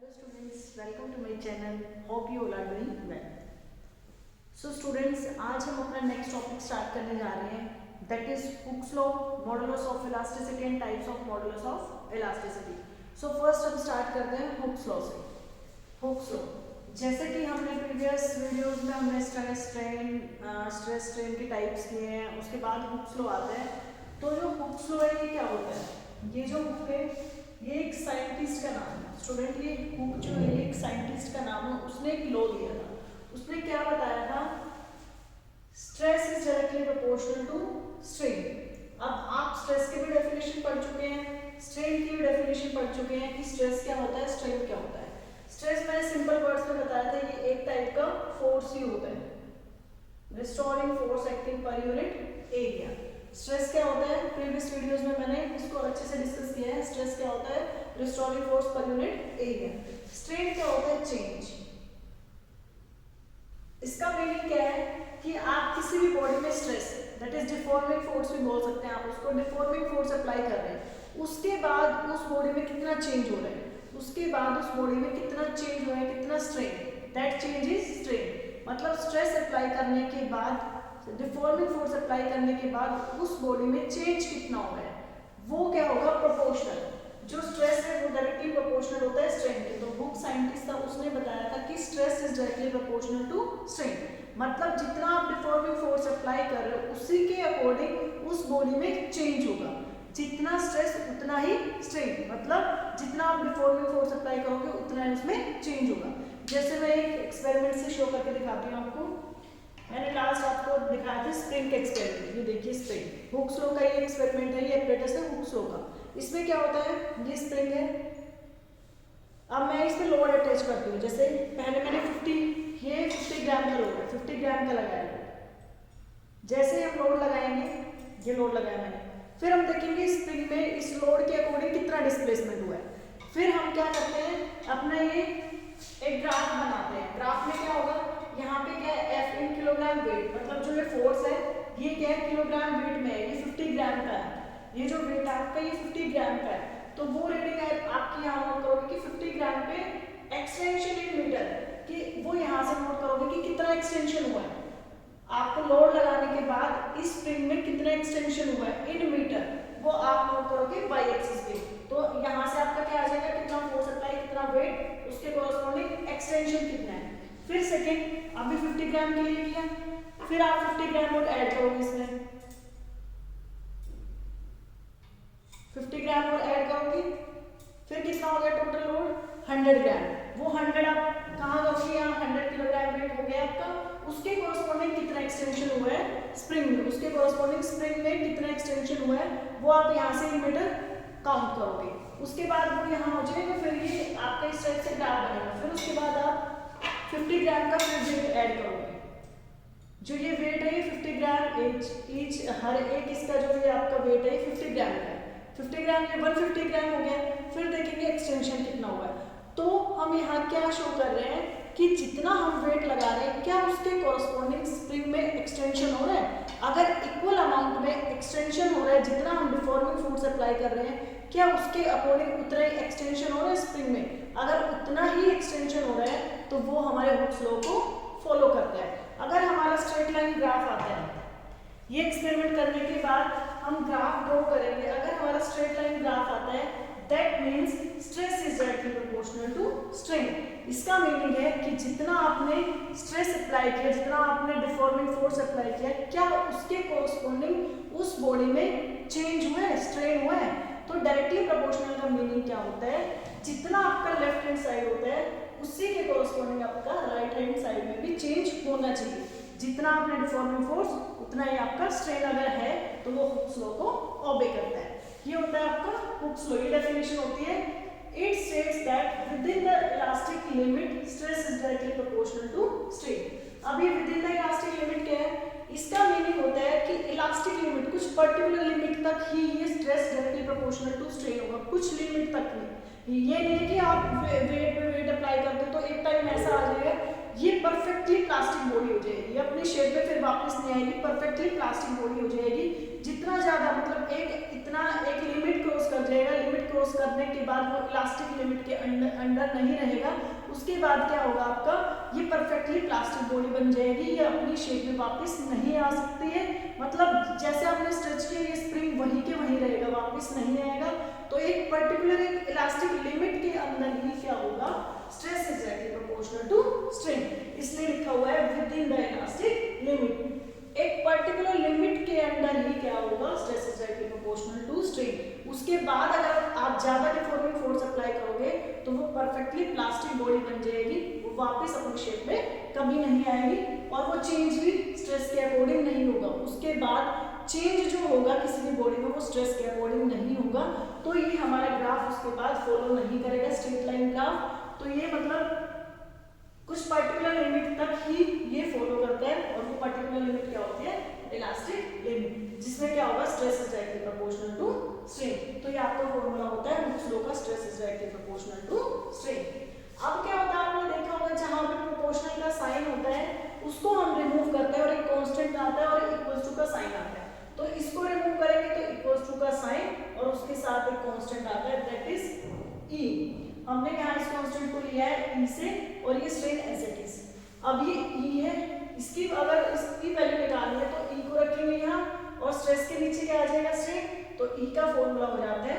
students, welcome to my channel. Hope you all are doing well. So students, आज हम अपना next topic start करने जा रहे हैं, that is Hooke's law, modulus of elasticity and types of modulus of elasticity. So first हम start करते हैं हुक्स लॉ से. हुक्स लॉ, जैसे कि हमने प्रीवियस वीडियोस में हमने स्ट्रेस स्ट्रेन के टाइप्स किए हैं, उसके बाद हुक्स लॉ आता है. तो जो हुक्स लॉ है ये क्या होता है? ये जो हुक है ये एक साइंटिस्ट का नाम है. स्टूडेंट, ये हुक जो है एक साइंटिस्ट का नाम है. उसने एक लॉ दिया था. उसने क्या बताया था? Stress is directly proportional to strain. अब आप स्ट्रेस की भी डेफिनेशन पढ़ चुके हैं, स्ट्रेन की भी डेफिनेशन पढ़ चुके हैं कि स्ट्रेस क्या होता है, स्ट्रेन क्या होता है. स्ट्रेस मैंने सिंपल वर्ड्स में बताया था, ये एक टाइप का फोर्स ही होता है, रिस्टोरिंग फोर्स एक्टिंग पर यूनिट एरिया. स्ट्रेस क्या होता है? प्रीवियस वीडियोस में मैंने इसको अच्छे से डिस्कस किया है. स्ट्रेस क्या होता है? रिस्टोरिंग फोर्स पर यूनिट एरिया. स्ट्रेन क्या होता है? चेंज. इसका मीनिंग क्या है कि आप किसी भी बॉडी में stress, that is deforming force भी बोल सकते हैं आप उसको, डिफॉर्मिंग फोर्स अप्लाई कर रहे हैं. उसके बाद उस बॉडी में कितना चेंज हो रहा है, उसके बाद उस बॉडी में कितना चेंज हो रहा है, कितना strain, that change is strain. मतलब स्ट्रेस अप्लाई करने के बाद, डिफॉर्मिंग फोर्स अप्लाई करने के बाद उस बॉडी में चेंज कितना हो रहा है, वो क्या होगा? प्रोपोर्शनल. जो स्ट्रेस है वो डायरेक्टली प्रोपोर्शनल होता है स्ट्रेन के. तो हुक साइंटिस्ट था, उसने बताया था कि stress is directly proportional to strain. मतलब जितना आप डिफॉर्मिंग फोर्स अप्लाई कर रहे हो उसी के अकॉर्डिंग उस बॉडी में चेंज होगा. जितना स्ट्रेस उतना ही स्ट्रेन. मतलब जितना आप डिफॉर्मिंग फोर्स अप्लाई करोगे उतना ही उसमें चेंज होगा. जैसे मैं एक एक्सपेरिमेंट से शो करके दिखाती हूँ आपको. मैंने लास्ट आपको दिखाया था स्प्रिंग का एक्सपेरिमेंट. ये देखिए स्प्रिंग, हुक्स लॉ का ये एक्सपेरिमेंट है, ये एपरेटस है हुक्स लॉ का. इसमें क्या होता है? ये स्प्रिंग है. अब मैं इसमें लोड अटैच करती हूँ. जैसे पहले मैंने 50 ग्राम का लोड है, 50 ग्राम का लगाया लोड. जैसे हम लोड लगाएंगे, ये लोड लगाया मैंने, फिर हम देखेंगे स्प्रिंग में इस लोड के अकॉर्डिंग कितना डिस्प्लेसमेंट हुआ है. फिर हम क्या करते हैं, अपना ये एक ग्राफ बनाते हैं. ग्राफ में क्या होगा? यहाँ पे क्या है? F in kilogram weight. मतलब जो ये फोर्स है ये क्या है? किलोग्राम वेट में है. ये 50 ग्राम का है. ये जो वेट आपका ये 50 ग्राम का है. तो वो रीडिंग है आपकी यहाँ नोट करोगे कि 50 ग्राम पे एक्सटेंशन इन मीटर, कि वो यहाँ से नोट करोगे कि कितना एक्सटेंशन हुआ है. आपको लोड लगाने के बाद इस स्प्रिंग में कितना एक्सटेंशन हुआ है इन मीटर, वो आप नोट करोगे वाई एक्सिस पे. तो यहाँ से आपका क्या आ जाएगा? कितना फोर्स अप्लाई, कितना वेट, उसके कॉरस्पॉन्डिंग एक्सटेंशन कितना है. फिर सेकेंड, अभी 50 ग्राम के लिए किया, फिर आप 50 ग्राम लोड ऐड करोगे इसमें, 50 ग्राम लोड ऐड करोगे, फिर कितना हो गया टोटल लोड? 100 ग्राम. वो 100 आप कहाँ करोगे? यहाँ 100 किलोग्राम वेट हो गया आपका. उसके कॉरस्पॉन्डिंग कितना एक्सटेंशन हुआ है स्प्रिंग में, उसके कॉरस्पॉन्डिंग स्प्रिंग में कितना एक्सटेंशन हुआ है, वो आप यहाँ से इन मीटर काउंट करोगे. उसके बाद वो यहाँ हो जाएगा. फिर ये आपका इस टाइप से ग्राफ बनेगा. फिर उसके बाद आप 50 ग्राम का फिर वेट ऐड करोगे. जो ये वेट है 50 ग्राम ईच हर एक इसका जो ये आपका वेट है 50 ग्राम का है. 50 ग्राम ये 150 ग्राम हो गया. फिर देखेंगे एक्सटेंशन कितना हुआ है. तो हम यहाँ क्या शो कर रहे हैं कि जितना हम वेट लगा रहे हैं क्या उसके कॉरस्पॉन्डिंग स्प्रिंग में एक्सटेंशन हो रहा है. अगर इक्वल अमाउंट में एक्सटेंशन हो रहा है, जितना हम डिफॉर्मिंग फोर्स अप्लाई कर रहे हैं, क्या उसके अकॉर्डिंग उतना ही एक्सटेंशन हो रहा है स्प्रिंग में. अगर उतना ही एक्सटेंशन हो रहा है तो वो हमारे हुक्स लॉ को फॉलो करता है. अगर हमारा स्ट्रेट लाइन ग्राफ आता है, ये एक्सपेरिमेंट करने के बाद हम ग्राफ ड्रॉ करेंगे. अगर हमारा स्ट्रेट लाइन ग्राफ आता है, that means stress is directly proportional to strain. इसका मीनिंग है कि जितना आपने स्ट्रेस अप्लाई किया, जितना आपने डिफॉर्मिंग फोर्स अप्लाई किया, क्या उसके कॉरस्पॉन्डिंग उस बॉडी में चेंज हुआ है, स्ट्रेन हुआ है. तो डायरेक्टली प्रोपोर्शनल का मीनिंग क्या होता है? जितना आपका लेफ्ट हैंड साइड होता है उसी के कॉरस्पॉन्डिंग आपका राइट हैंड साइड में भी चेंज होना चाहिए. जितना आपने डिफॉर्मिंग फोर्स उतना ही आपका स्ट्रेन अगर है तो वो हुक्स लॉ को ओबे करता है. ये होता है आपका हुक्स लॉ. ये डेफिनेशन होती है. It states that within the elastic limit stress is directly proportional to strain. अब ये within the elastic limit क्या है? इसका मीनिंग होता है कि इलास्टिक लिमिट, कुछ पर्टिकुलर लिमिट तक ही ये stress directly proportional to strain होगा. कुछ लिमिट तक नहीं. ये नहीं कि आप वेट पे वेट अप्लाई करते हो तो एक टाइम ऐसा आ जाएगा ये परफेक्टली प्लास्टिक बॉडी हो जाएगी, ये अपनी शेप में फिर वापस नहीं आएगी, परफेक्टली प्लास्टिक बॉडी हो जाएगी. जितना ज्यादा मतलब एक लिमिट क्रॉस कर जाएगा, लिमिट क्रॉस क्रॉस करने के बाद वो इलास्टिक लिमिट के अंडर नहीं रहेगा, उसके बाद क्या होगा आपका, ये परफेक्टली प्लास्टिक बॉडी बन जाएगी, ये अपनी शेप में वापस नहीं आ सकती है। मतलब जैसे आपने स्ट्रेच किया ये स्प्रिंग वहीं के वहीं रहेगा, वापस नहीं आएगा। तो एक पर्टिकुलर एक इलास्टिक लिमिट के अंदर ही क्या होगा, stress exactly proportional to strain, इसलिए लिखा हुआ है within the elastic limit. एक पर्टिकुलर लिमिट के अंदर ही क्या होगा, stress exactly proportional to strain. उसके बाद अगर आप ज्यादा डिफॉर्मिंग फोर्स अप्लाई करोगे तो वो परफेक्टली प्लास्टिक बॉडी बन जाएगी, वो वापस अपनी शेप में कभी नहीं आएगी और वो चेंज भी स्ट्रेस के अकॉर्डिंग नहीं होगा। उसके बाद चेंज जो होगा किसी भी बॉडी में वो स्ट्रेस के अकॉर्डिंग नहीं होगा। तो ये हमारा ग्राफ उसके बाद फॉलो नहीं करेगा स्ट्रेट लाइन ग्राफ। तो ये मतलब कुछ पर्टिकुलर लिमिट तक ही ये फॉलो करता है और वो पर्टिकुलर लिमिट क्या होती है, इलास्टिक लिमिट, जिसमें क्या होगा, stress is directly proportional to strain. तो ये आपका फॉर्मूला होता है हुक्स लॉ का, stress is directly proportional to strain. अब क्या होता है, आपने देखा होगा जहां पे प्रोपोर्शनल का साइन होता है उसको हम रिमूव करते हैं और एक कांस्टेंट आता है और इक्वल्स टू का साइन आता है। तो इसको रिमूव करेंगे तो इक्वल्स टू का साइन और उसके साथ एक कांस्टेंट आता है दैट इज ई। हमने यहाँ इस कांस्टेंट को लिया है ई से और ये स्ट्रेन एज इट इज। अब ये ई है, इसकी अगर इसकी वैल्यू निकालनी है तो ई को रखेंगे यहाँ और स्ट्रेस के नीचे क्या आ जाएगा, स्ट्रेन। तो ई का फॉर्मूला हो जाता है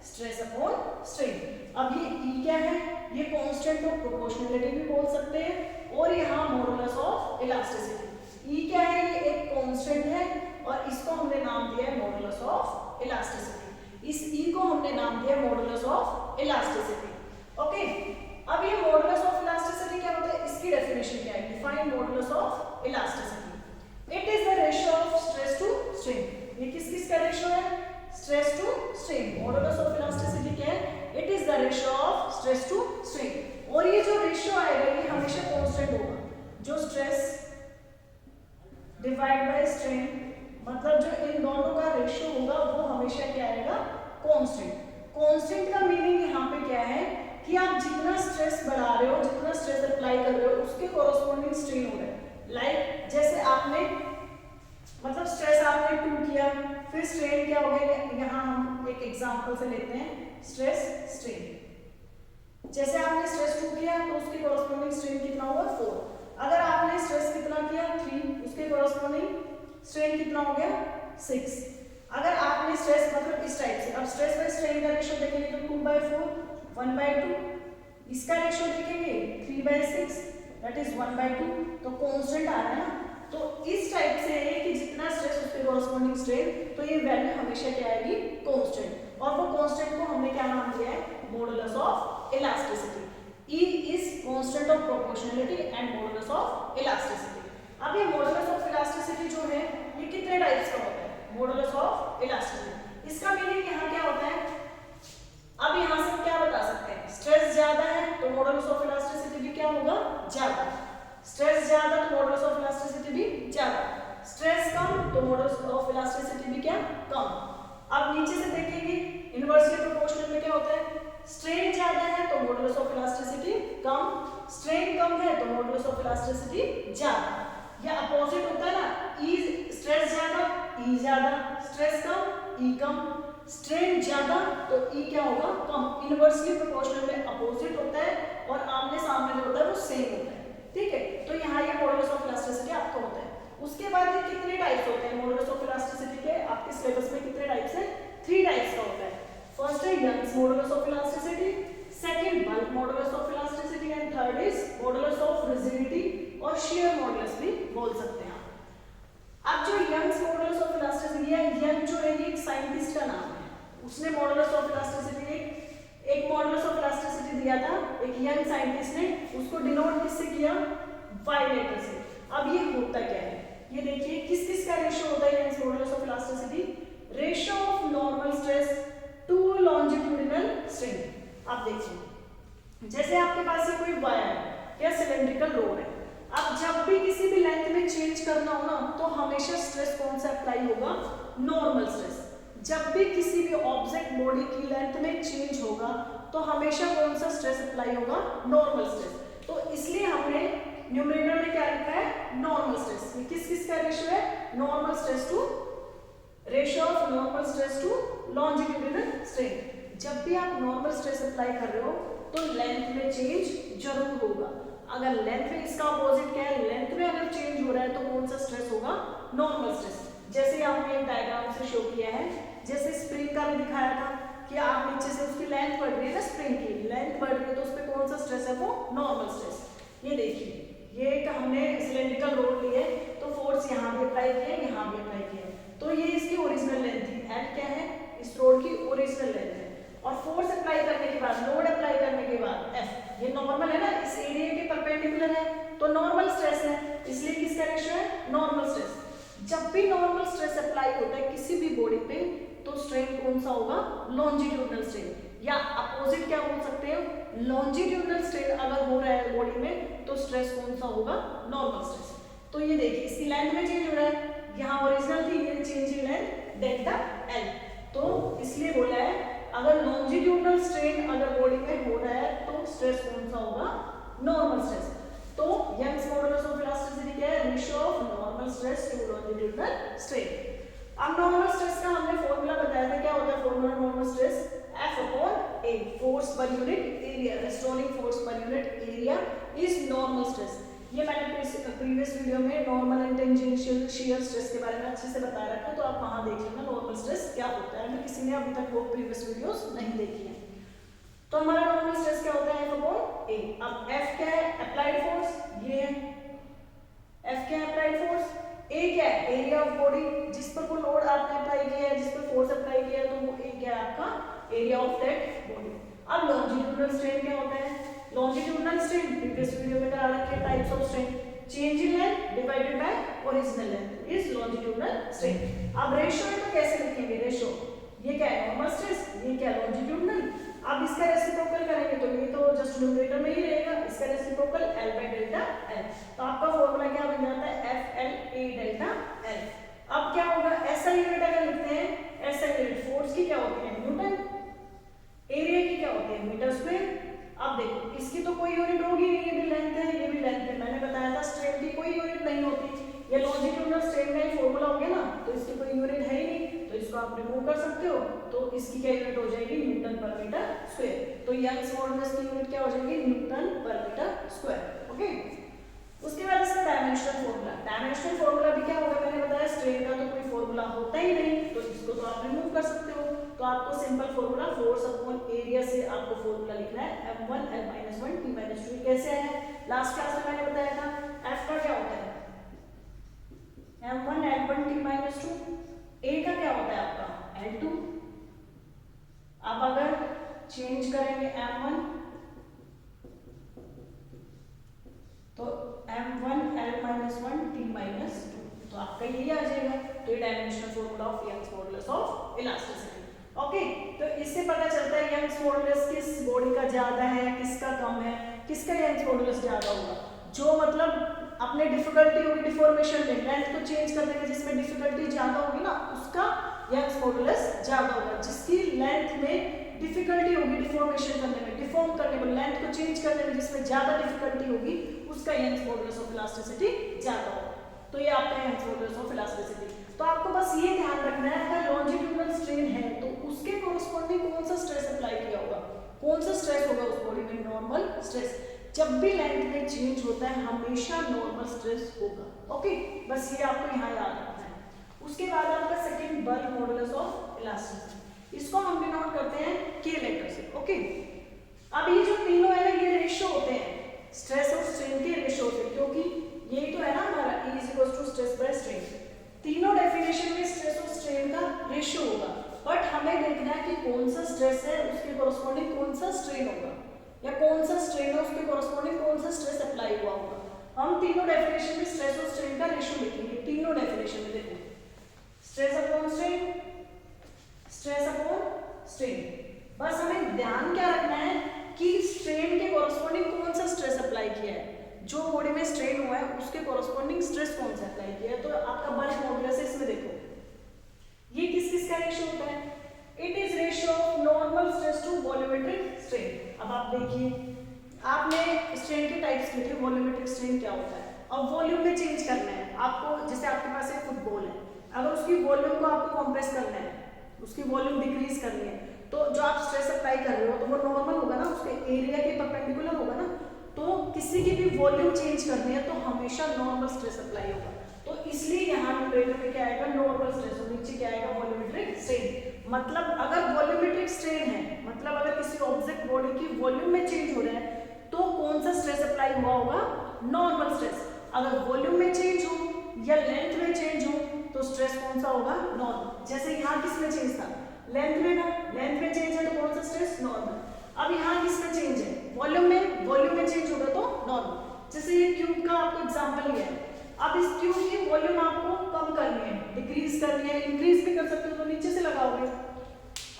स्ट्रेस अपॉन स्ट्रेन। अब ये ई क्या है, ये कांस्टेंट ऑफ प्रोपोर्शनलिटी भी बोल सकते हैं और यहाँ मॉडुलस ऑफ इलास्टिसिटी। ई क्या है, ये एक कांस्टेंट है और इसको हमने नाम दिया है मॉडुलस ऑफ इलास्टिसिटी। इस ई को हमने नाम दिया मॉडुलस ऑफ इलास्टिसिटी। ओके, अब ये मॉडुलस ऑफ इलास्टिसिटी क्या होता है, इसकी डेफिनेशन क्या है, define modulus of elasticity. It is the ratio of stress to strain. ये किस का रेशियो है, stress to strain. Modulus of elasticity क्या है, it is the ratio of stress to strain. और ये जो रेशियो आएगा ये हमेशा कांस्टेंट होगा, जो स्ट्रेस डिवाइड बाय स्ट्रेन, मतलब जो इन दोनों का रेशियो होगा वो हमेशा क्या आएगा, कांस्टेंट। कांस्टेंट का मीनिंग यहाँ पे क्या है कि आप जितना स्ट्रेस बढ़ा रहे हो, जितना स्ट्रेस अप्लाई कर रहे हो उसके कोरोस्पोंडिंग स्ट्रेन हो रहा है। लाइक जैसे आपने मतलब स्ट्रेस आपने 2 किया, फिर स्ट्रेन क्या हो गया, यहाँ हम एक एग्जांपल से लेते हैं स्ट्रेस स्ट्रेन। जैसे आपने स्ट्रेस 2 किया तो उसके कोरोस्पोंडिंग स्ट्रेन कितना होगा, 4। अगर आपने स्ट्रेस कितना किया, 3, उसके कोरोस्पोंडिंग स्ट्रेन कितना हो गया, 6। अगर आपने स्ट्रेस मतलब इस टाइप से, अब स्ट्रेस बाय स्ट्रेन का रेशियो देखेंगे तो 2/4, 1/2। इसका रेशियो देखेंगे 3/6 दैट इज 1/2। तो कांस्टेंट आ रहा है ना, तो इस टाइप से है कि जितना स्ट्रेस उसके कोरोस्पोंडिंग स्ट्रेन, तो ये वैल्यू हमेशा क्या आएगी, कांस्टेंट। और वो कांस्टेंट को हमने क्या नाम दिया है, modulus of elasticity. E is constant of proportionality and modulus of elasticity। अब ये modulus of elasticity जो है ये कितने टाइप्स का होता है, modulus of elasticity। इसका मीनिंग यहाँ क्या होता है, अब यहाँ से क्या बता सकते हैं, स्ट्रेस ज्यादा है तो modulus of elasticity भी क्या होगा, ज्यादा। स्ट्रेस ज्यादा तो modulus of elasticity भी ज्यादा। स्ट्रेस कम तो modulus of elasticity भी क्या, कम। अब नीचे से देखेंगे इनवर्सली प्रोपोर्शनल में क्या होता है, स्ट्रेन ज्यादा है तो मॉडुलस ऑफ इलास्टिसिटी कम, स्ट्रेन कम है तो मॉडुलस ऑफ इलास्टिसिटी ज्यादा। या अपोजिट होता है ना, ई स्ट्रेस ज्यादा ई ज्यादा, स्ट्रेस कम ई कम, स्ट्रेन ज्यादा तो ई क्या होगा, कम। इनवर्सली प्रोपोर्शनल में अपोजिट होता है और आमने सामने जो होता है वो सेम होता है, ठीक है। तो यहाँ ये मॉडुलस ऑफ इलास्टिसिटी आपका होता है। उसके बाद ये कितने टाइप्स होते हैं मॉडुलस ऑफ इलास्टिसिटी के, आपके सिलेबस में कितने टाइप्स है, 3 टाइप्स का होता है। फर्स्ट है Young's modulus of elasticity, second bulk modulus of elasticity and third is modulus of rigidity और शियर मॉडुलस भी बोल सकते हैं आप। अब जो यंग्स मॉडुलस ऑफ इलास्टिसिटी है, यंग जो है ये एक साइंटिस्ट का नाम है, उसने मॉडुलस ऑफ इलास्टिसिटी एक मॉडुलस ऑफ इलास्टिसिटी दिया था, एक यंग साइंटिस्ट ने, उसको डिनोट किससे किया, वाई लेटर से। अब ये होता क्या है, ये देखिए किस किस का रेशियो होता है Young's modulus of elasticity, ratio of normal stress to longitudinal strain. आप देखिए जैसे आपके पास ये कोई वायर है या सिलेंड्रिकल रोड है, अब जब भी किसी भी लेंथ में चेंज करना हो ना तो हमेशा स्ट्रेस कौन सा अप्लाई होगा, नॉर्मल स्ट्रेस। जब भी किसी भी ऑब्जेक्ट बॉडी की लेंथ में चेंज होगा तो हमेशा कौन सा स्ट्रेस अप्लाई होगा, नॉर्मल स्ट्रेस। तो इसलिए हमने न्यूमरेटर में क्या लिखा है, नॉर्मल स्ट्रेस। ये किस किस का रेशियो है, normal stress to ratio of normal stress to longitudinal strain. जब भी आप नॉर्मल स्ट्रेस अप्लाई कर रहे हो तो लेंथ में चेंज जरूर होगा। अगर लेंथ में, इसका अपोजिट क्या है, लेंथ में अगर चेंज हो रहा है तो कौन सा स्ट्रेस होगा, नॉर्मल स्ट्रेस। जैसे आपने एक डायग्राम से शो किया है, जैसे स्प्रिंग का भी दिखाया था कि आप नीचे से उसकी लेंथ बढ़ रही है ना, स्प्रिंग की लेंथ बढ़ रही है तो उस पर कौन सा स्ट्रेस है, वो नॉर्मल स्ट्रेस। ये देखिए, ये एक हमने सिलेंड्रिकल रोड ली है तो फोर्स यहाँ भी अप्लाई किया है, यहाँ भी अप्लाई किया है, तो ये इसकी ओरिजिनल लेंथ थी। एल क्या है, इस रोड की ओरिजिनल लेंथ है। और फोर्स अप्लाई करने के बाद, लोड अप्लाई करने के बाद एफ, ये नॉर्मल है ना, इस एरिया के परपेंडिकुलर है तो नॉर्मल स्ट्रेस है, इसलिए किसका रेशियो है, नॉर्मल स्ट्रेस। जब भी नॉर्मल स्ट्रेस अप्लाई होता है किसी भी बॉडी पे तो स्ट्रेन कौन सा होगा, लॉन्जिट्यूडनल स्ट्रेन, या अपोजिट क्या बोल सकते हो, लॉन्जिट्यूडनल स्ट्रेन अगर हो रहा है बॉडी में तो स्ट्रेस कौन सा होगा, नॉर्मल स्ट्रेस। तो ये देखिए, इसकी लेंथ में चेंज हो रहा है, यहाँ ओरिजिनल थी, ये change in length delta L, तो इसलिए बोला है अगर लॉन्जिट्यूडनल स्ट्रेन अगर बॉडी में हो रहा है तो स्ट्रेस कौन सा होगा, नॉर्मल स्ट्रेस। तो यंग्स मॉडुलस ऑफ इलास्टिसिटी क्या है, ratio of normal stress to longitudinal strain. अब नॉर्मल स्ट्रेस का हमने फॉर्मूला बताया था, क्या होता है formula normal stress, F upon A, force पर यूनिट एरिया, रेस्टोरिंग फोर्स पर unit area is normal stress. ये मैंने प्रीवियस वीडियो में normal and tangential shear stress के बारे में अच्छे से बता रखा है, तो आप वहां देख लेना नॉर्मल स्ट्रेस क्या होता है, अगर किसी ने अभी तक वो प्रीवियस वीडियोस नहीं देखी है। तो हमारा नॉर्मल स्ट्रेस क्या होता है, F upon A। अब F क्या है, अप्लाइड फोर्स, ये है F क्या है, अप्लाइड फोर्स, A क्या है, एरिया ऑफ बॉडी, जिस पर कोई लोड आपने अप्लाई किया है, जिस पर फोर्स अप्लाई किया है, तो वो A क्या है आपका, एरिया ऑफ दैट बॉडी। अब लॉन्जिट्यूडनल स्ट्रेन क्या होता है, लॉन्जिट्यूडनल स्ट्रेन प्रीवियस वीडियो में करा रखे हैं, types of strain, change in length divided by original length is longitudinal strain. अब रेशियो है तो कैसे लिखेंगे, रेशियो, ये क्या है नॉर्मल स्ट्रेस, ये क्या है लॉन्जिट्यूडनल। अब इसका रेसिप्रोकल करेंगे तो ये तो जस्ट न्यूमरेटर में ही रहेगा, इसका reciprocal L by delta L, तो आपका फॉर्मूला क्या बन जाता है, FL A डेल्टा L। अब क्या होगा, ऐसा यूनिट अगर लिखते हैं, ऐसा यूनिट फोर्स की क्या होती है, न्यूटन, एरिया की क्या होती है, मीटर स्क्वायर। अब देखो, इसकी तो कोई यूनिट होगी नहीं, ये भी लेंथ है, ये भी लेंथ है, मैंने बताया था स्ट्रेन की कोई यूनिट नहीं होती, ये लॉन्जिट्यूडनल स्ट्रेन का ही फॉर्मूला हो गया ना, तो इसकी कोई यूनिट है ही नहीं, तो इसको आप रिमूव कर सकते हो, तो इसकी क्या यूनिट हो जाएगी, न्यूटन पर मीटर स्क्वायर। तो यंग्स मॉडुलस की यूनिट क्या हो जाएगी, न्यूटन पर मीटर स्क्वायर। ओके, उसके बाद इसका डायमेंशनल फॉर्मूला, डायमेंशनल फॉर्मूला भी क्या होगा, मैंने बताया स्ट्रेन का तो कोई फॉर्मूला होता ही नहीं, तो इसको तो आप रिमूव कर सकते हो। तो आपको simple formula force upon area से आपको फॉर्मूला लिखना है, m1 l-1 t-2। कैसे है, लास्ट क्लास में मैंने बताया था, f का क्या होता है, m1 l1 t-2, a का क्या होता है आपका l2। अब अगर चेंज करेंगे m1 तो m1 l-1 t-2, तो आपका ये आ जाएगा। तो ये dimensional formula of Young's modulus of elasticity. Okay, तो इससे पता चलता है यंग्स मॉडुलस किस बॉडी का ज्यादा है, किसका कम है, किसका यंग्स मॉडुलस ज्यादा होगा, जो मतलब अपने डिफिकल्टी होगी डिफॉर्मेशन में, लेंथ को चेंज करने में जिसमें डिफिकल्टी ज्यादा होगी ना, उसका यंग्स मॉडुलस ज्यादा होगा। जिसकी लेंथ में डिफिकल्टी होगी डिफॉर्मेशन करने में, डिफॉर्म करने में, लेंथ को चेंज करने में जिसमें ज्यादा डिफिकल्टी होगी, उसका यंग्स मॉडुलस ऑफ इलास्टिसिटी ज्यादा होगा। तो ये आपका यंग्स मॉडुलस ऑफ इलास्टिसिटी। तो आपको बस ये ध्यान रखना है, अगर लॉन्जिट्यूडनल स्ट्रेन है तो उसके कोरस्पॉन्डिंग कौन सा स्ट्रेस अप्लाई किया होगा, कौन सा स्ट्रेस होगा उस बॉडी में, नॉर्मल स्ट्रेस। जब भी लेंथ में चेंज होता है हमेशा नॉर्मल स्ट्रेस होगा। ओके, बस ये आपको यहाँ याद रखना है। उसके बाद आपका second bulk modulus of elasticity, इसको हम डिनोट करते हैं K लेटर से। ओके, अब ये जो तीनों है ना, ये रेशियो होते हैं स्ट्रेस और स्ट्रेन के रेशियो होते हैं, क्योंकि यही तो है ना हमारा E = स्ट्रेस बाय स्ट्रेन। तीनों डेफिनेशन में स्ट्रेस और स्ट्रेन का रेशियो होगा, बट हमें देखना है कि कौन सा स्ट्रेस है उसके कोरस्पॉन्डिंग कौन सा स्ट्रेन होगा, या कौन सा स्ट्रेन है उसके कोरस्पॉन्डिंग कौन सा स्ट्रेस अप्लाई हुआ होगा। हम तीनों डेफिनेशन में स्ट्रेस और स्ट्रेन का रेशियो लिखेंगे, तीनों डेफिनेशन में देखो, stress upon strain, stress upon strain. बस हमें ध्यान क्या रखना है कि स्ट्रेन के कोरस्पॉन्डिंग कौन सा स्ट्रेस अप्लाई किया है, जो बॉडी में स्ट्रेन हुआ है उसके कोरस्पॉन्डिंग स्ट्रेस कौन सा अप्लाई किया है। तो आपका बल्क मॉडुलस है, इसमें देखो ये किस किस का रेशियो होता है, it is ratio of normal stress to volumetric strain. अब आप देखिए, आपने स्ट्रेन के टाइप्स लिखे, वॉल्यूमेट्रिक स्ट्रेन क्या होता है। अब वॉल्यूम में चेंज करना है आपको, जैसे आपके पास एक फुटबॉल है, अगर उसकी वॉल्यूम को आपको कंप्रेस करना है, उसकी वॉल्यूम डिक्रीज करनी है, तो जो आप स्ट्रेस अप्लाई कर रहे हो तो वो नॉर्मल होगा ना, उसके एरिया के परपेंडिकुलर होगा ना। तो किसी की भी वॉल्यूम चेंज करनी है तो हमेशा नॉर्मल स्ट्रेस अप्लाई होगा। तो इसलिए यहाँ न्यूमरेटर में क्या आएगा, नॉर्मल स्ट्रेस, और नीचे क्या आएगा, वॉल्यूमेट्रिक स्ट्रेन। मतलब अगर वॉल्यूमेट्रिक स्ट्रेन है, मतलब अगर किसी ऑब्जेक्ट बॉडी की वॉल्यूम में चेंज हो रहा है तो कौन सा स्ट्रेस अप्लाई हुआ होगा, नॉर्मल स्ट्रेस। अगर वॉल्यूम में चेंज हो या लेंथ में चेंज हो तो स्ट्रेस कौन सा होगा, नॉर्मल। जैसे यहाँ किस में चेंज था, लेंथ में ना, लेंथ में चेंज है तो कौन सा स्ट्रेस, नॉर्मल। अब यहाँ किस में चेंज है, वॉल्यूम में चेंज होगा तो नॉर्मल। जैसे ये क्यूब का आपको एग्जांपल लिया है, अब इस क्यूब की वॉल्यूम आपको कम करनी है, डिक्रीज करनी है, इंक्रीज भी कर सकते हो तो नीचे से लगाओगे।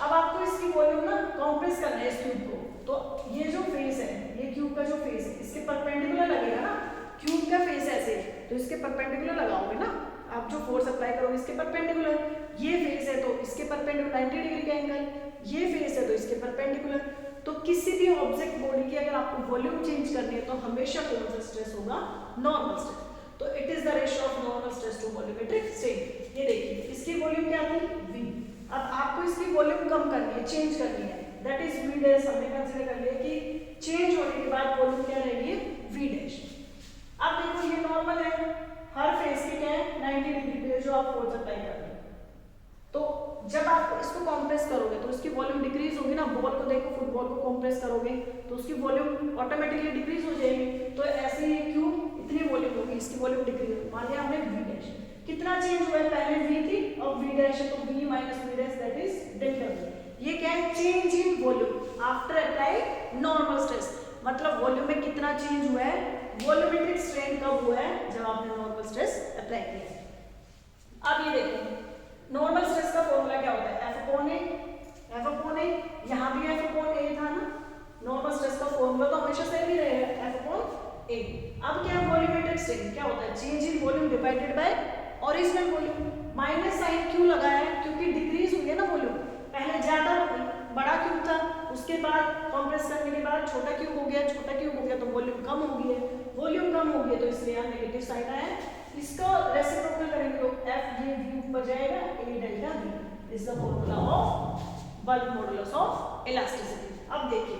अब आपको इसकी वॉल्यूम ना कंप्रेस करना है इस क्यूब को, तो ये जो फेस है, ये क्यूब का जो फेस है इसके परपेंडिकुलर लगेगा ना, क्यूब का फेस ऐसे तो इसके परपेंडिकुलर लगाओगे ना, आप जो फोर्स अप्लाई करोगे इसके परपेंडिकुलर। ये फेस है तो इसके परपेंडिकुलर 90 डिग्री का एंगल, ये फेस है तो इसके परपेंडिकुलर। तो किसी भी ऑब्जेक्ट बॉडी की अगर आपको वॉल्यूम चेंज करनी है तो हमेशा कौन सा स्ट्रेस होगा, नॉर्मल स्ट्रेस। तो it is the ratio of normal stress to volumetric strain. ये देखिए इसकी वॉल्यूम क्या थी, v। अब आपको इसकी वॉल्यूम कम करनी है, चेंज करनी है, दैट इज v डैश। हमने कंसीडर कर लिया कि चेंज होने के बाद वॉल्यूम क्या रहेगी, v डैश। अब देखो ये नॉर्मल है, हर फेस के क्या है 90 डिग्री पे जो आप फोर्स अप्लाई कर रहे हो। तो जब आप इसको कंप्रेस करोगे तो इसकी वॉल्यूम डिक्रीज होगी ना, बॉल को देखो, फुटबॉल को कंप्रेस करोगे तो उसकी वॉल्यूम ऑटोमेटिकली डिक्रीज हो जाएगी। तो ऐसे ही क्यूब इतनी वॉल्यूम होगी, इसकी वॉल्यूम डिक्रीज होगी। मान लिया हमने v डैश, कितना चेंज हुआ है, पहले v थी अब v डैश है तो v minus v dash that is delta v। ये क्या है, change in volume after apply normal stress. मतलब वॉल्यूम में कितना चेंज हुआ है, वॉल्यूमेट्रिक स्ट्रेन कब हुआ है, जब आपने नॉर्मल स्ट्रेस अप्लाई किया। अब ये देखो नॉर्मल स्ट्रेस का फॉर्मूला क्या होता है, F अपॉन ए, यहाँ भी F अपॉन ए था ना। नॉर्मल स्ट्रेस का फॉर्मूला तो हमेशा सेम ही रहेगा, F अपॉन ए। अब क्या है, वॉल्यूमेट्रिक स्ट्रेन क्या होता है, change in volume divided by original volume. Minus sign क्यों लगाया है, क्योंकि डिक्रीज हुई है ना वॉल्यूम, पहले ज्यादा बड़ा क्यूब था, उसके बाद कंप्रेस करने के बाद छोटा क्यूब हो गया, छोटा क्यूब हो गया तो वॉल्यूम कम हो गई है, वॉल्यूम कम हो गई है तो इसलिए यहाँ नेगेटिव साइन आया है। इसको रेसिप्रोकल करेंगे तो F ये v ऊपर जाएगा, A delta v is the formula of bulk modulus of elasticity. अब देखिए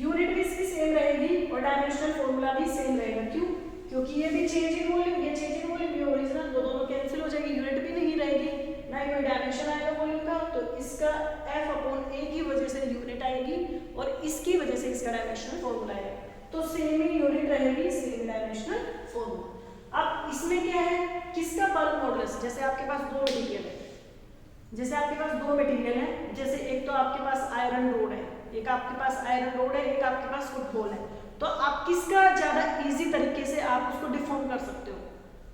यूनिट भी इसकी सेम रहेगी और डायमेंशनल फॉर्मूला भी सेम रहेगा। क्यों, क्योंकि ये भी चेंज इन वॉल्यूम, ये चेंज इन वॉल्यूम, ये ओरिजिनल, तो दोनों कैंसिल हो जाएगी, यूनिट भी नहीं रहेगी, ना ही कोई डायमेंशन आएगा वॉल्यूम का। तो इसका F अपॉन A की वजह से यूनिट आएगी और इसकी वजह से इसका डायमेंशनल फॉर्मूला आएगा। तो सेम ही यूनिट रहेगी, सेम डायमेंशनल फॉर्मूला। अब इसमें क्या है, किसका बल्क मॉडुलस, जैसे आपके पास दो मटेरियल है, जैसे एक तो आपके पास आयरन रोड है, एक आपके पास आयरन रोड है, एक आपके पास फुटबॉल है। तो आप किसका ज्यादा इजी तरीके से आप उसको डिफॉर्म कर सकते हो,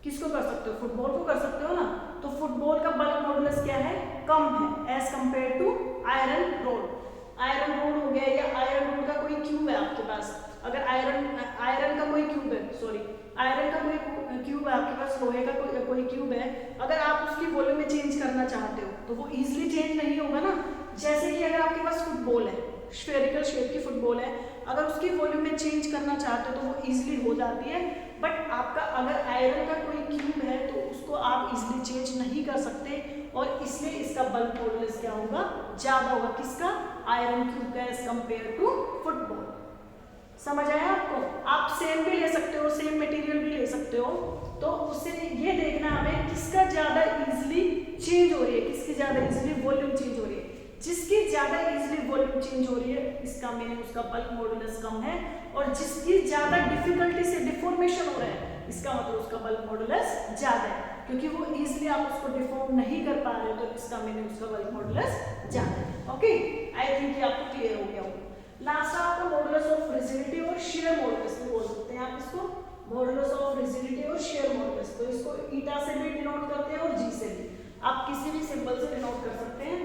किसको कर सकते हो, फुटबॉल को कर सकते हो ना। तो फुटबॉल का बल्क मॉडुलस क्या है, कम है as compare to iron rod. Iron rod हो गया या आयरन रोड का कोई क्यूब है आपके पास, अगर आयरन का कोई क्यूब है, आयरन का कोई क्यूब है आपके पास, लोहे का कोई क्यूब है, अगर आप उसकी वॉल्यूम में चेंज करना चाहते हो तो वो इजीली चेंज नहीं होगा ना। जैसे कि अगर आपके पास फुटबॉल है, स्फेरिकल शेप की फुटबॉल है, अगर उसकी वॉल्यूम में चेंज करना चाहते हो तो वो इजीली हो जाती है। बट आपका अगर आयरन का कोई क्यूब है तो उसको आप इजीली चेंज नहीं कर सकते और इसलिए इसका बल्क मॉडुलस क्या होगा, ज्यादा होगा, किसका, आयरन क्यूब का एज कंपेयर टू फुटबॉल। समझ आया आपको, आप सेम भी ले सकते हो, सेम मटेरियल भी ले सकते हो। तो उससे ये देखना हमें किसका ज्यादा इजीली चेंज हो रही है, किसकी ज्यादा इजीली वॉल्यूम चेंज हो रही है। जिसकी ज्यादा इजीली वॉल्यूम चेंज हो रही है इसका मीनिंग उसका बल्क मॉडुलस कम है, और जिसकी ज्यादा डिफिकल्टी से डिफॉर्मेशन हो रहा है इसका मतलब उसका बल्क मॉडुलस ज्यादा है, क्योंकि वो इजीली आप उसको डिफॉर्म नहीं कर पा रहे हो तो इसका मीनिंग उसका बल्क मॉडुलस ज्यादा है। ओके, आई थिंक ये आपको क्लियर हो गया होगा। लास्ट आपका मॉडुलस ऑफ रिजिडिटी और शियर मॉडुलस भी बोल सकते हैं आप इसको, मॉडुलस ऑफ रिजिडिटी और शियर मॉडुलस। तो इसको ईटा से भी डिनोट करते हैं और जी से भी, आप किसी भी सिंबल से डिनोट कर सकते हैं।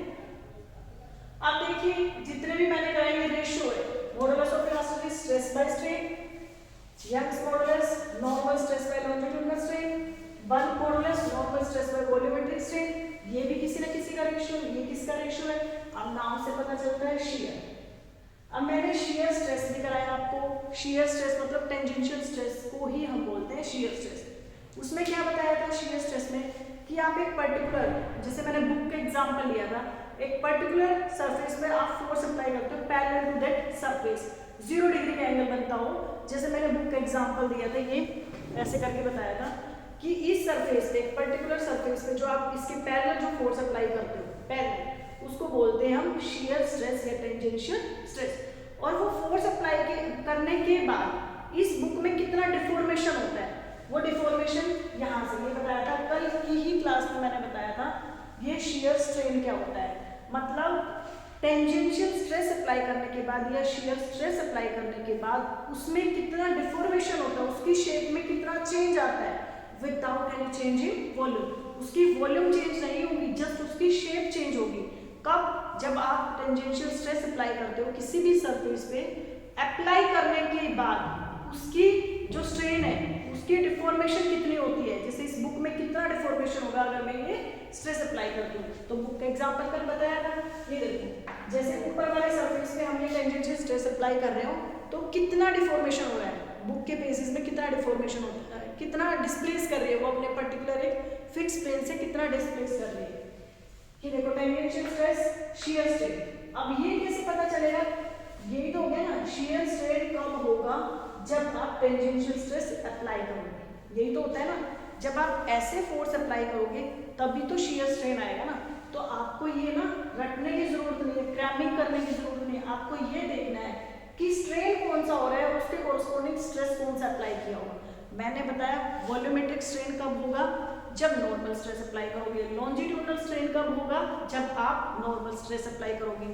अब देखिए जितने भी मैंने कराए ये रेशियो है, modulus of elasticity stress by strain, Young's modulus normal stress by longitudinal strain, bulk modulus normal stress by volumetric strain, ये भी किसी न किसी का रेशियो, ये किसका रेशियो है, अब नाम से पता चलता है शियर। अब मैंने शियर स्ट्रेस भी कराया आपको, शियर स्ट्रेस मतलब टेंजेंशियल स्ट्रेस को ही हम बोलते हैं शियर स्ट्रेस। उसमें क्या बताया था शियर स्ट्रेस में कि आप एक पर्टिकुलर, जैसे मैंने बुक का एग्जांपल लिया था, एक पर्टिकुलर सरफेस में आप फोर्स अप्लाई करते हो टू दैट सरफेस 0 डिग्री का एंगल बनता हो। जैसे मैंने बुक का एग्जांपल दिया था, ये ऐसे करके बताया था कि इस सरफेस पे, पर्टिकुलर सरफेस पे जो आप इसके पैरेलल जो फोर्स अप्लाई करते हो, पैरेलल, उसको बोलते हैं हम शियर स्ट्रेस या टेंजेंशियल स्ट्रेस। और वो फोर्स अप्लाई करने के बाद इस बुक में कितना डिफॉर्मेशन होता है, वो डिफॉर्मेशन यहाँ से, ये बताया था कल की ही क्लास में मैंने बताया था, ये शियर स्ट्रेन क्या होता है, मतलब टेंजेंशियल स्ट्रेस अप्लाई करने के बाद या शियर स्ट्रेस अप्लाई करने के बाद उसमें कितना डिफॉर्मेशन होता है, उसकी शेप में कितना चेंज आता है without any change in volume. उसकी वॉल्यूम चेंज नहीं होगी, जस्ट उसकी शेप चेंज होगी। कब? जब आप टेंजेंशियल स्ट्रेस अप्लाई करते हो किसी भी सरफेस पे, अप्लाई करने के बाद उसकी जो स्ट्रेन है उसकी डिफॉर्मेशन कितनी होती है। जैसे इस बुक में कितना डिफॉर्मेशन होगा अगर मैं ये स्ट्रेस अप्लाई करती हूँ, तो बुक का एग्जांपल कल बताया था। ये देखो, जैसे ऊपर वाले सरफेस पे हम ये टेंजेंशियल स्ट्रेस अप्लाई कर रहे हो तो कितना डिफॉर्मेशन हो रहा है, बुक के बेसिस में कितना डिफॉर्मेशन होता है, कितना डिस्प्लेस कर रही है वो अपने पर्टिकुलर एक फिक्स प्लेन से कितना डिस्प्लेस कर रही है। ये देखो टेंजेंशियल स्ट्रेस, शियर स्ट्रेन। अब ये कैसे पता चलेगा, यही तो हो गया ना, शियर स्ट्रेन कब होगा, जब आप टेंजेंशियल स्ट्रेस अप्लाई करोगे। यही तो होता है ना, जब आप ऐसे फोर्स अप्लाई करोगे तभी तो शियर स्ट्रेन आएगा ना। तो आपको ये ना रटने की जरूरत नहीं है, क्रैमिंग करने की जरूरत नहीं है, आपको ये देखना है कि स्ट्रेन कौन सा हो रहा है और उसके कोरस्पॉन्डिंग स्ट्रेस कौन सा अप्लाई किया होगा। मैंने बताया वॉल्यूमेट्रिक स्ट्रेन कब होगा, जब नॉर्मल स्ट्रेस अप्लाई करोगे। लॉन्जिट्यूडनल स्ट्रेन कब होगा, जब आप नॉर्मल स्ट्रेस अप्लाई करोगे।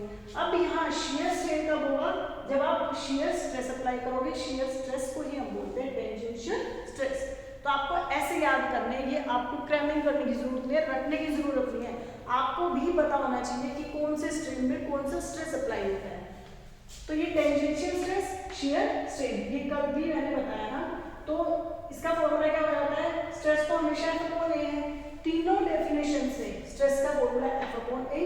अब यहाँ शियर स्ट्रेन कब होगा, जब आप शियर स्ट्रेस अप्लाई करोगे। शियर स्ट्रेस को ही हम बोलते हैं टेंजेंशियल स्ट्रेस। तो आपको ऐसे याद करने, ये आपको क्रैमिंग करने की जरूरत नहीं है, रटने की जरूरत नहीं है, आपको भी पता होना चाहिए कि कौन से स्ट्रेन में कौन सा स्ट्रेस अप्लाई होता है। तो ये टेंजेंशियल स्ट्रेस, शियर स्ट्रेन, ये कल भी मैंने बताया ना। तो इसका फॉर्मूला क्या हो जाता है, स्ट्रेस तो हमेशा F/A है, तीनों डेफिनेशन से स्ट्रेस का फॉर्मूला F/A,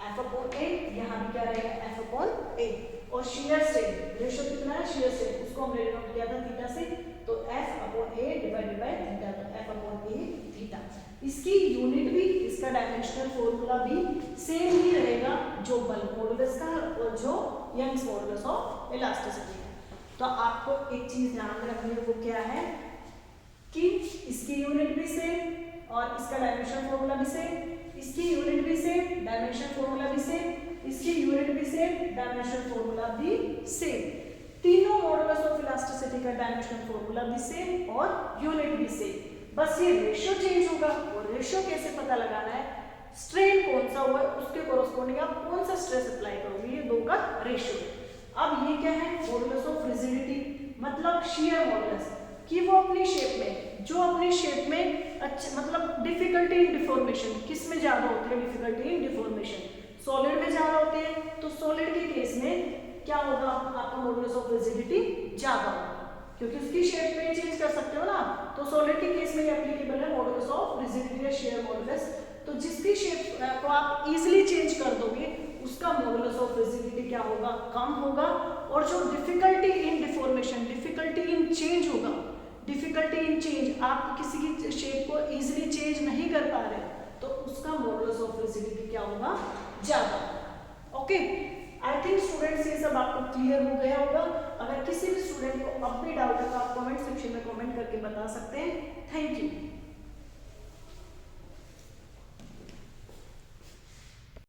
F/A, यहाँ भी क्या रहेगा F/A। और शियर स्ट्रेन रेशियो कितना है, शियर स्ट्रेन उसको हमने डिनोट किया था थीटा से, तो F/A डिवाइडेड बाय थीटा, तो F/A थीटा। इसकी यूनिट भी, इसका डायमेंशनल फॉर्मूला भी सेम ही रहेगा जो बल्क मॉडुलस का और जो यंग्स मॉडुलस ऑफ इलास्टिसिटी है। तो आपको एक चीज ध्यान में रखनी है, वो क्या है कि इसकी यूनिट भी सेम और इसका डायमेंशन फॉर्मूला भी सेम, इसकी यूनिट भी सेम, डायमेंशन फॉर्मूला भी सेम, इसकी यूनिट भी सेम, डायमेंशन फॉर्मूला भी सेम। तीनों मॉडुलस ऑफ इलास्टिसिटी का डायमेंशन फॉर्मूला भी सेम और यूनिट भी सेम, बस ये रेशियो चेंज होगा। और रेशियो कैसे पता लगाना है, स्ट्रेन कौन सा हुआ है उसके कोरस्पॉन्डिंग आप कौन सा स्ट्रेस अप्लाई करोगे, ये दो का रेशियो। अब ये क्या है, मॉडुलस ऑफ रिजिडिटी, मतलब शियर मॉडुलस, कि वो अपनी शेप में, जो अपनी शेप में अच्छा, मतलब डिफिकल्टी इन डिफॉर्मेशन किस में ज्यादा होती है, डिफिकल्टी इन डिफॉर्मेशन सॉलिड में ज्यादा होती है। तो सॉलिड के केस में क्या होगा, आपका मॉडुलस ऑफ रिजिडिटी ज्यादा होगा, क्योंकि उसकी शेप में चेंज कर सकते हो ना। तो सॉलिड के केस में ये एप्लीकेबल है मॉडुलस ऑफ रिजिडिटी या शियर मॉडुलस। तो जिसकी शेप को आप इजीली चेंज कर दोगे उसका मॉडुलस ऑफ रिजिडिटी क्या होगा, कम होगा। और जो difficulty in deformation, difficulty in change होगा, डिफिकल्टी इन चेंज, आप किसी की शेप को इजीली चेंज नहीं कर पा रहे तो उसका मॉडुलस ऑफ रिजिडिटी क्या होगा, ज्यादा। ओके, आई थिंक स्टूडेंट्स ये सब आपको क्लियर हो गया होगा। अगर किसी भी स्टूडेंट को अब भी डाउट है तो आप कमेंट सेक्शन में कमेंट करके बता सकते हैं। Thank you.